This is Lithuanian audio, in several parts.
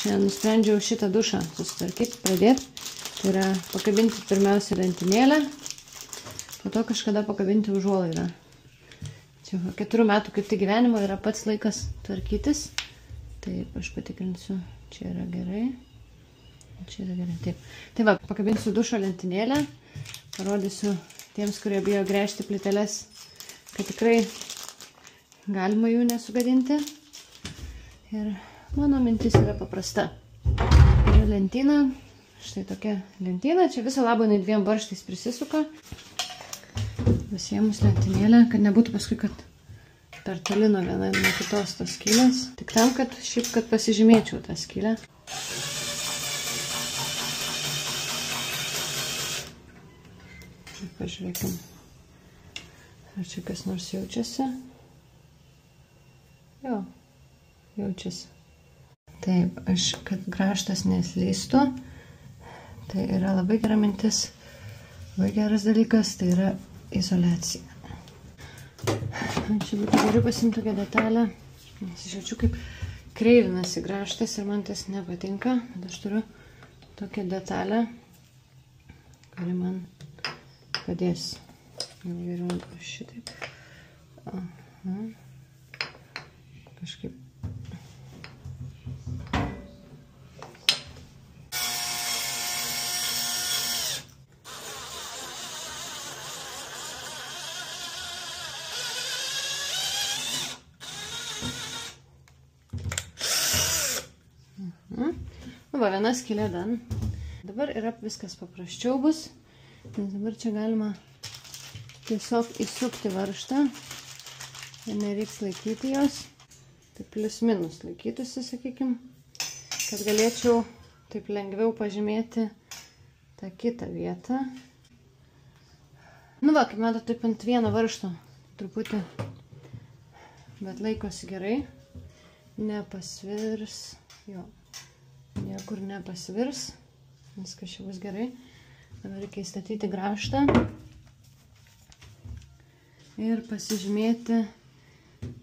Čia nusprendžiau šitą dušą susitvarkyti, pradėti. Tai yra pakabinti pirmiausia lentynėlę, po to kažkada pakabinti užuolaidą. Čia 4 metų kaip tai gyvenimo yra pats laikas tvarkytis. Taip, aš patikrinsiu, čia yra gerai. Čia yra gerai, taip. Tai va, pakabinsiu dušo lentynėlę, parodysiu tiems, kurie bijo gręžti plyteles, kad tikrai galima jų nesugadinti. Ir mano mintis yra paprasta. Yra lentyna, štai tokia lentyna, čia viso labo jinai 2 barštais prisisuka. Pasiėmus lentynėlę, kad nebūtų paskui, kad per toli nuo viena nuo kitos tos skylės. Tik tam, kad šiaip, kad pasižymėčiau tą skylę. Pažiūrėkim, ar čia kas nors jaučiasi. Jo, jaučiasi. Taip, kad grąžtas neslystų, tai yra labai gera mintis, labai geras dalykas, tai yra izoliacija. Čia būtų gerai pasimti tokią detalę, nes aš jaučiu, kaip kreivinasi grąžtas ir man tas nepatinka, bet aš turiu tokią detalę, kuri man padės. Jau geriau šitaip. Aha. Kažkaip. Nu va, viena skylė dan. Dabar yra viskas paprasčiau bus. Nes dabar čia galima tiesiog įsukti varžtą ir nereiks laikyti jos. Tai plius minus laikytųsi, sakykim, kad galėčiau taip lengviau pažymėti tą kitą vietą. Nu va, kaip matot, taip ant vieno varžto truputį, bet laikosi gerai. Nepasvirs, jo, niekur nepasvirs, viskas čia bus gerai. Dabar reikia įstatyti grąžtą ir pasižymėti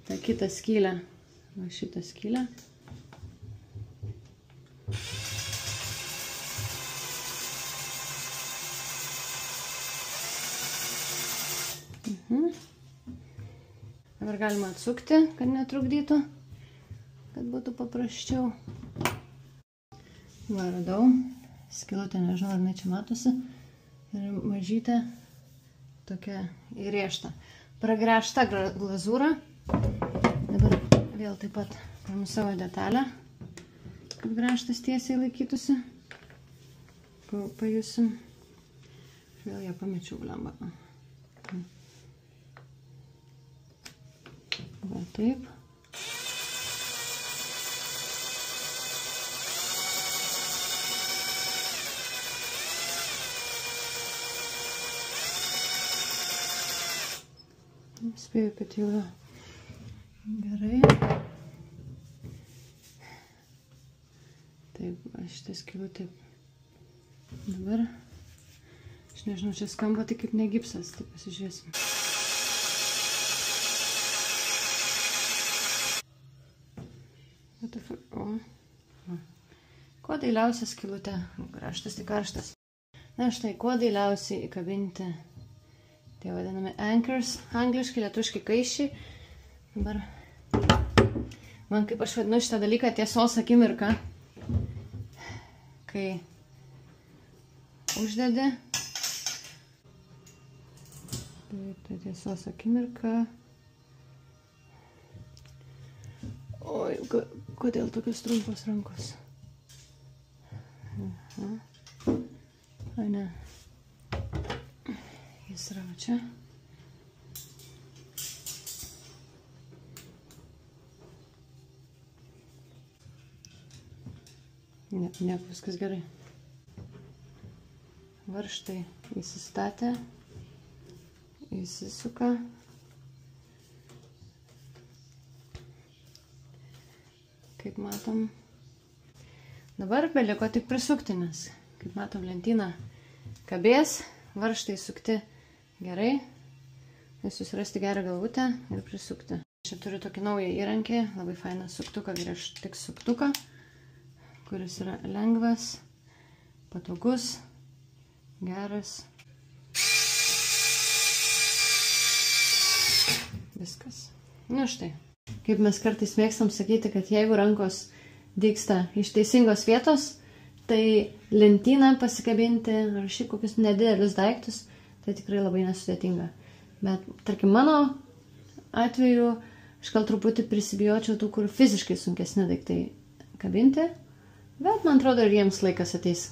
tą kitą skylę. Va šitą skylę. Dabar galima atsukti, kad netrukdytų, kad būtų paprasčiau. Va, radau. Skylutė, nežinau, ar ne čia matosi, ir mažytė tokia įrėžta. Pragręžta glazūra. Dabar vėl taip pat paimu savo detalę, kad grąžtas tiesiai laikytųsi. Pajusim. Vėl ją pamečiau blemba. Va taip. Spėju, kad jau yra gerai. Taip, šitą skylutę dabar. Aš nežinau, čia skamba tai kaip ne gipsas, tai pasižiūrėsim. Kuo dailiausia skylutė? Grąžtas tai karštas. Na štai, kuo dailiausiai įkabinti tie vadinami anchors, angliškai, lietuviškai kaiščiai. Dabar man, kaip aš vadinu šitą dalyką, tiesos akimirka, kai uždedi. Tai tiesos akimirka. Oi, kodėl tokios trumpos rankos? Ai, ne. Jis yra čia. Ne, viskas gerai. Varžtai įsistatė, įsisuka. Kaip matom. Dabar beliko tik prisukti, nes, kaip matom, lentyna kabės, varžtai sukti gerai, susirasti gerą galvutę ir prisukti. Čia turiu tokį naują įrankį, labai fainą suktuką, tik suktuką. kuris yra lengvas, patogus, geras. Viskas. Nu štai. Kaip mes kartais mėgstam sakyti, kad jeigu rankos dygsta iš teisingos vietos, tai lentyną pasikabinti ar šiaip kokius nedidelius daiktus, tai tikrai labai nesudėtinga. Bet, tarkim, mano atveju aš gal truputį prisibijočiau tų, kur fiziškai sunkesni daiktai kabinti, bet man atrodo ir jiems laikas ateis.